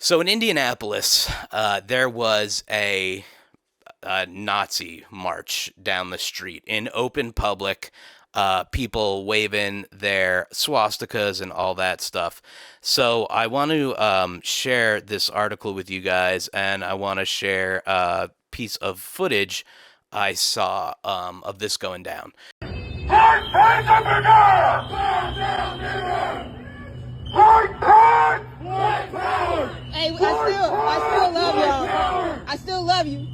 So in Indianapolis, there was a Nazi march down the street in open public, people waving their swastikas and all that stuff. So I want to share this article with you guys, and I want to share a piece of footage I saw of this going down. Fight Pentagon! Fight down, Fight pride! Fight power! Hey, I still love y'all. I still love you.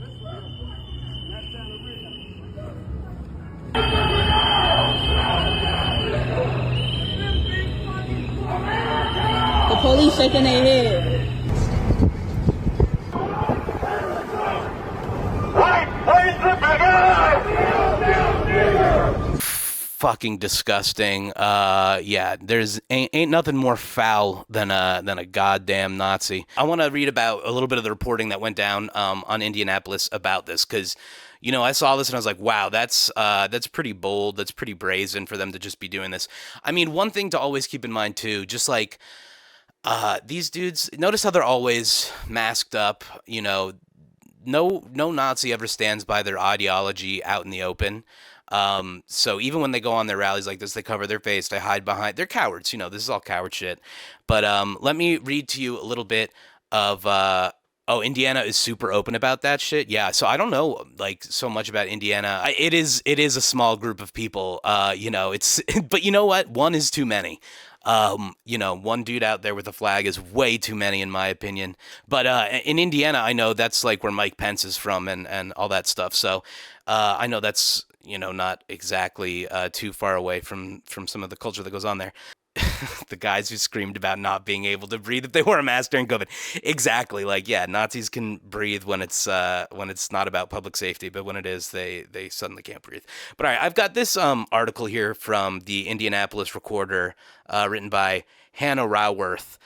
The police shaking their head. Fight Pentagon! Fucking disgusting. Yeah, there's ain't nothing more foul than a goddamn Nazi. I want to read about a little bit of the reporting that went down on Indianapolis about this, because I saw this and I was like, wow, that's pretty bold. That's pretty brazen for them to just be doing this. I mean, one thing to always keep in mind too, just like these dudes, notice how they're always masked up. No Nazi ever stands by their ideology out in the open. So even when they go on their rallies like this, they cover their face, they hide behind. They're cowards, this is all coward shit. But let me read to you a little bit of. Indiana is super open about that shit. Yeah, so I don't know like so much about Indiana. It is a small group of people. It's but you know what? One is too many. One dude out there with a flag is way too many in my opinion. But in Indiana, I know that's like where Mike Pence is from and all that stuff. So I know that's not exactly too far away from some of the culture that goes on there. The guys who screamed about not being able to breathe if they wore a mask during COVID. Exactly. Like, yeah, Nazis can breathe when it's not about public safety, but when it is, they suddenly can't breathe. But all right, I've got this article here from the Indianapolis Recorder, written by Hannah Raworth.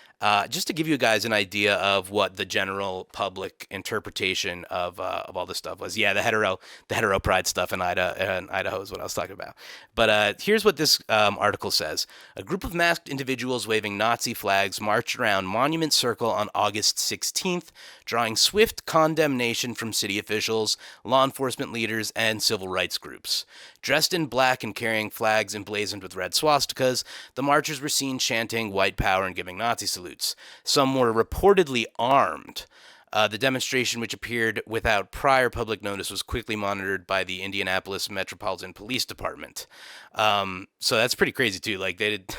Just to give you guys an idea of what the general public interpretation of all this stuff was. Yeah, the hetero pride stuff in Idaho is what I was talking about. But here's what this article says: a group of masked individuals waving Nazi flags marched around Monument Circle on August 16th, drawing swift condemnation from city officials, law enforcement leaders, and civil rights groups. Dressed in black and carrying flags emblazoned with red swastikas, the marchers were seen chanting white power and giving Nazi salutes. Some were reportedly armed. The demonstration, which appeared without prior public notice, was quickly monitored by the Indianapolis Metropolitan Police Department. So that's pretty crazy too. Like they did.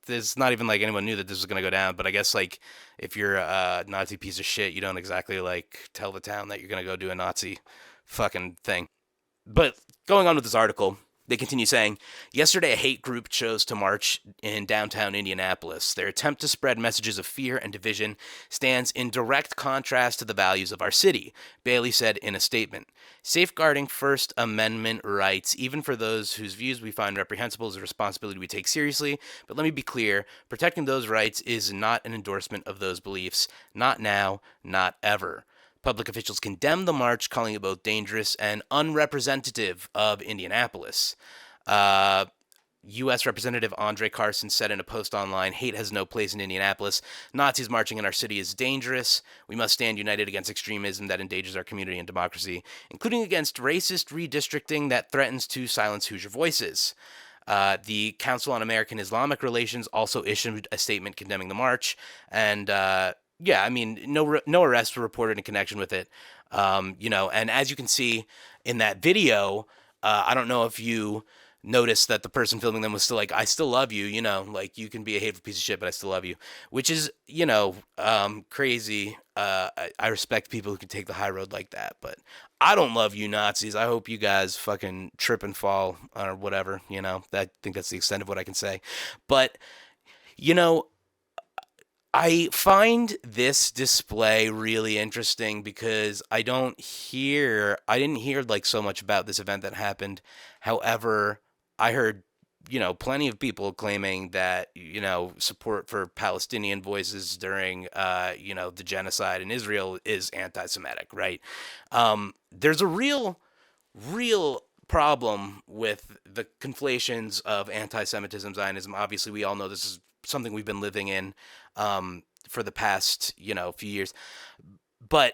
There's not even like anyone knew that this was gonna go down. But I guess like if you're a Nazi piece of shit, you don't exactly like tell the town that you're gonna go do a Nazi fucking thing. But going on with this article, they continue saying, yesterday a hate group chose to march in downtown Indianapolis. Their attempt to spread messages of fear and division stands in direct contrast to the values of our city, Bailey said in a statement. Safeguarding First Amendment rights, even for those whose views we find reprehensible, is a responsibility we take seriously. But let me be clear, protecting those rights is not an endorsement of those beliefs. Not now, not ever. Public officials condemned the march, calling it both dangerous and unrepresentative of Indianapolis. U.S. Representative Andre Carson said in a post online, hate has no place in Indianapolis. Nazis marching in our city is dangerous. We must stand united against extremism that endangers our community and democracy, including against racist redistricting that threatens to silence Hoosier voices. The Council on American Islamic Relations also issued a statement condemning the march, and yeah, I mean, no arrests were reported in connection with it. And as you can see in that video, I don't know if you noticed that the person filming them was still like, I still love you, like you can be a hateful piece of shit, but I still love you, which is, crazy. I respect people who can take the high road like that, but I don't love you Nazis. I hope you guys fucking trip and fall or whatever, I think that's the extent of what I can say. But, I find this display really interesting because I didn't hear like so much about this event that happened. However, I heard, plenty of people claiming that, support for Palestinian voices during, the genocide in Israel is anti-Semitic, right? There's a real problem with the conflations of anti-Semitism, Zionism. Obviously, we all know this is something we've been living in for the past few years. But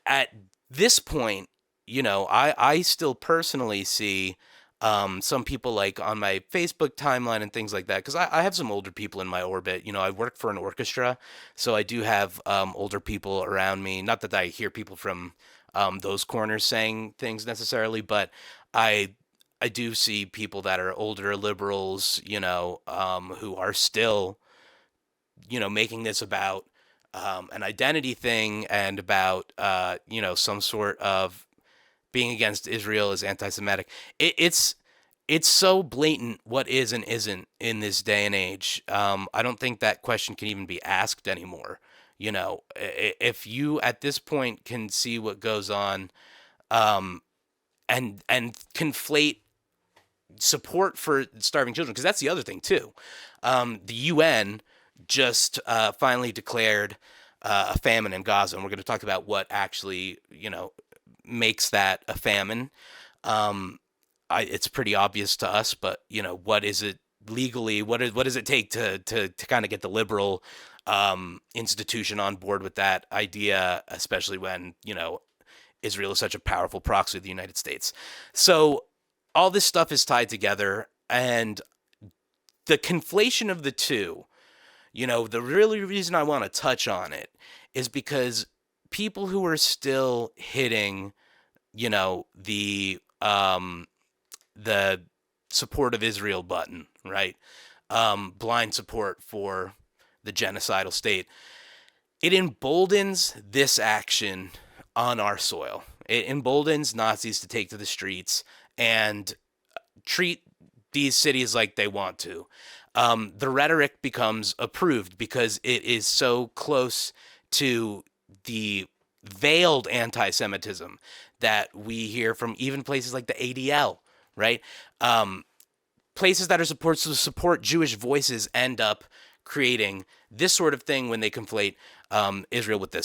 at this point, I still personally see some people like on my Facebook timeline and things like that, because I have some older people in my orbit. I work for an orchestra, so I do have older people around me. Not that I hear people from those corners saying things necessarily, but I I do see people that are older liberals, who are still, making this about an identity thing and about, some sort of being against Israel is anti-Semitic. It's so blatant what is and isn't in this day and age. I don't think that question can even be asked anymore. If you at this point can see what goes on, um, and conflate support for starving children, because that's the other thing too. The UN just finally declared a famine in Gaza, and we're going to talk about what actually makes that a famine. It's pretty obvious to us, but what is it legally? What does it take to kind of get the liberal institution on board with that idea, especially when Israel is such a powerful proxy of the United States? So all this stuff is tied together, and the conflation of the two, the really reason I want to touch on it is because people who are still hitting, the support of Israel button, right? Blind support for the genocidal state. It emboldens this action on our soil. It emboldens Nazis to take to the streets and treat these cities like they want to. The rhetoric becomes approved because it is so close to the veiled anti-Semitism that we hear from even places like the ADL, right? Places that are supposed to support Jewish voices end up creating this sort of thing when they conflate Israel with this.